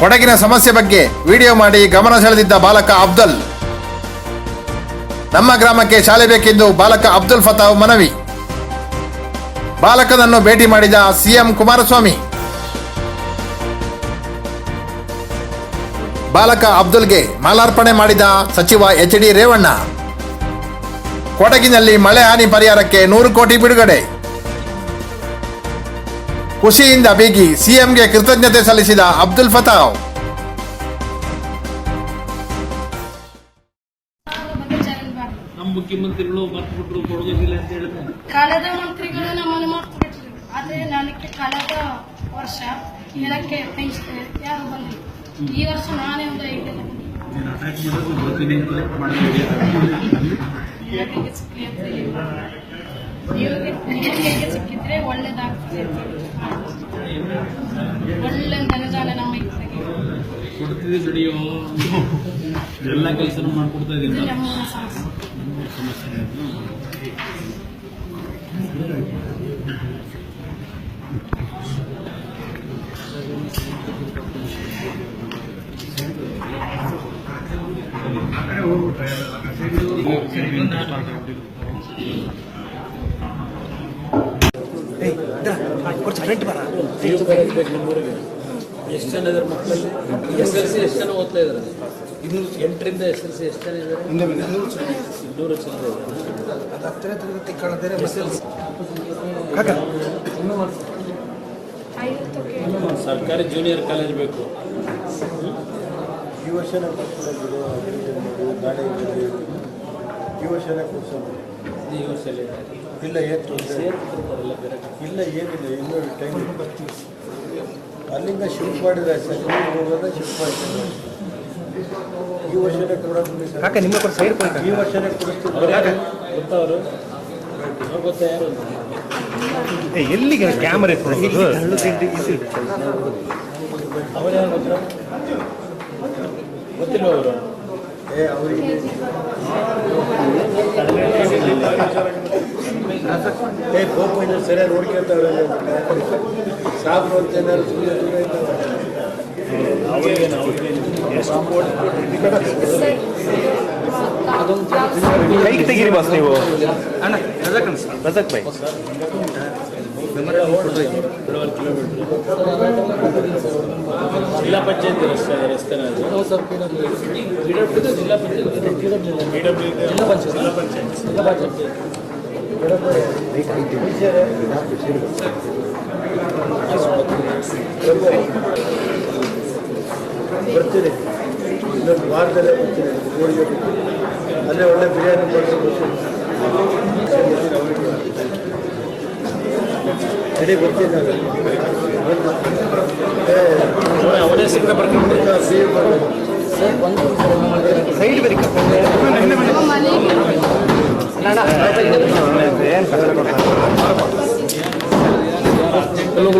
ಕೊಡಗಿನ ಸಮಸ್ಯೆ ಬಗ್ಗೆ ವಿಡಿಯೋ ಮಾಡಿ ಗಮನ ಸೆಳೆದಿದ್ದ ಬಾಲಕ ಅಬ್ದುಲ್. ನಮ್ಮ ಗ್ರಾಮಕ್ಕೆ ಶಾಲೆ ಬೇಕೆಂದು ಬಾಲಕ ಅಬ್ದುಲ್ ಫತಾವ್ ಮನವಿ. ಬಾಲಕನನ್ನು ಭೇಟಿ ಮಾಡಿದ ಸಿಎಂ ಕುಮಾರಸ್ವಾಮಿ. ಬಾಲಕ ಅಬ್ದುಲ್ಗೆ ಮಾಲಾರ್ಪಣೆ ಮಾಡಿದ ಸಚಿವ ಎಚ್.ಡಿ. ರೇವಣ್ಣ. ಕೊಡಗಿನಲ್ಲಿ ಮಳೆ ಹಾನಿ ಪರಿಹಾರಕ್ಕೆ 100 ಕೋಟಿ ಬಿಡುಗಡೆ. ಖುಷಿಯಿಂದ ಬೀಗಿ ಸಿಎಂಗೆ ಕೃತಜ್ಞತೆ ಸಲ್ಲಿಸಿದ ಅಬ್ದುಲ್ ಫತಾವ್. ನಮ್ಮ ಮುಖ್ಯಮಂತ್ರಿಗಳು ಮರ್ತ್ಬಿಟ್ರು ಕೊಡೋದಿಲ್ಲ ಅಂತ ಹೇಳಿದ್ರೆ ಕಳೆದ ಮಂತ್ರಿಗಳು ನಮ್ಮನ್ನು ಮರ್ತು ಬಿಟ್ರು. ಆದ್ರೆ ನನಗೆ ಕಳೆದ ವರ್ಷ ಇದಕ್ಕೆ ಯಾರು ಬಂದಿಲ್ಲ. ಈ ವರ್ಷ ನಾನೇ ಒಂದು 5 ಜನ ನಿಮಗೆ ಸಿಕ್ಕಿದ್ರೆ ಒಳ್ಳೇದಾಗ್ತದೆ. ಒಳ್ಳೆ ಜನಜಾಲ ನಮ್ಮ ಕೊಡ್ತಿದ್ದೆ ದುಡಿಯೋ ಎಲ್ಲ ಕೆಲಸ ಮಾಡ್ಕೊಡ್ತಾ ಇದ್ದೀನಿ. ನಮ್ಮ ಸಮಸ್ಯೆ ಎಷ್ಟು ಜನ ಇದ್ದಾರೆ ಮಕ್ಕಳಲ್ಲಿ? SSLC ಎಷ್ಟು ಜನ ಓದ್ತಾ ಇದ್ದಾರೆ? 8ರಿಂದ SSLC ಎಷ್ಟು ಜನ ಇದ್ದಾರೆ? 200 ಜನ ಇದ್ದಾರೆ. ಸರ್ಕಾರಿ ಜೂನಿಯರ್ ಕಾಲೇಜ್ ಬೇಕು. ಈ ವರ್ಷ ಈ ವರ್ಷ ಇಲ್ಲ ಏನು ಇಲ್ಲ ಏನಿಲ್ಲ ಇನ್ನೂ ಟೈಮ್ ಅಲ್ಲಿಂದ ಶಿಫ್ಟ್ ಮಾಡಿದ್ರೆ ಹೋಗೋದ ಶಿಫ್ಟ್ ಮಾಡ್ತಾರೆ. ಈ ವರ್ಷನೇ ಕೊಡೋದು ನಿಮ್ಮ ಈ ವರ್ಷನೇ ಕೊಡಿಸ್ತಿದ್ದಾರೆ. ಗೊತ್ತವರು ಗೊತ್ತಾ ಯಾರು ಎಲ್ಲಿಗೆ ಕ್ಯಾಮರಾ ಅವರು ಯಾರು ಗೊತ್ತಿಲ್ಲ ಅವರು. ಅವರಿಗೆ ಕೋಪ ಸರಿಯಾಗಿ ನೋಡ್ಕೊಳ್ತಾವೆ ಸಾಬ್ರು ಅಂತ ಏನಾದ್ರು ಕೈಗೆ ತೆಗೀರಿ ಬಾಸ್ ನೀವು. ಅಣ್ಣ ರಜಕ್ ಬೈ ಜಿಲ್ಲಾ ಪಂಚಾಯತ್ ರಸ್ತೆನ ಜಿಲ್ಲಾ ಪಂಚಾಯತ್ ಬರ್ತೀನಿ. ಇನ್ನೊಂದು ವಾರದಲ್ಲೇ ಬರ್ತೀನಿ. ಗೋಳಿಗೆ ಅಲ್ಲೇ ಒಳ್ಳೆ ಬಿರಿಯಾನಿ ಮಾಡ್ಕೊಂಡು ಸರಿ ಬರ್ತೀನಿ. ಅವನೇ ಸಿಕ್ಕ ಬರ್ಕೊಂಡು ಸೈಡ್ ಬರೀ ಏನು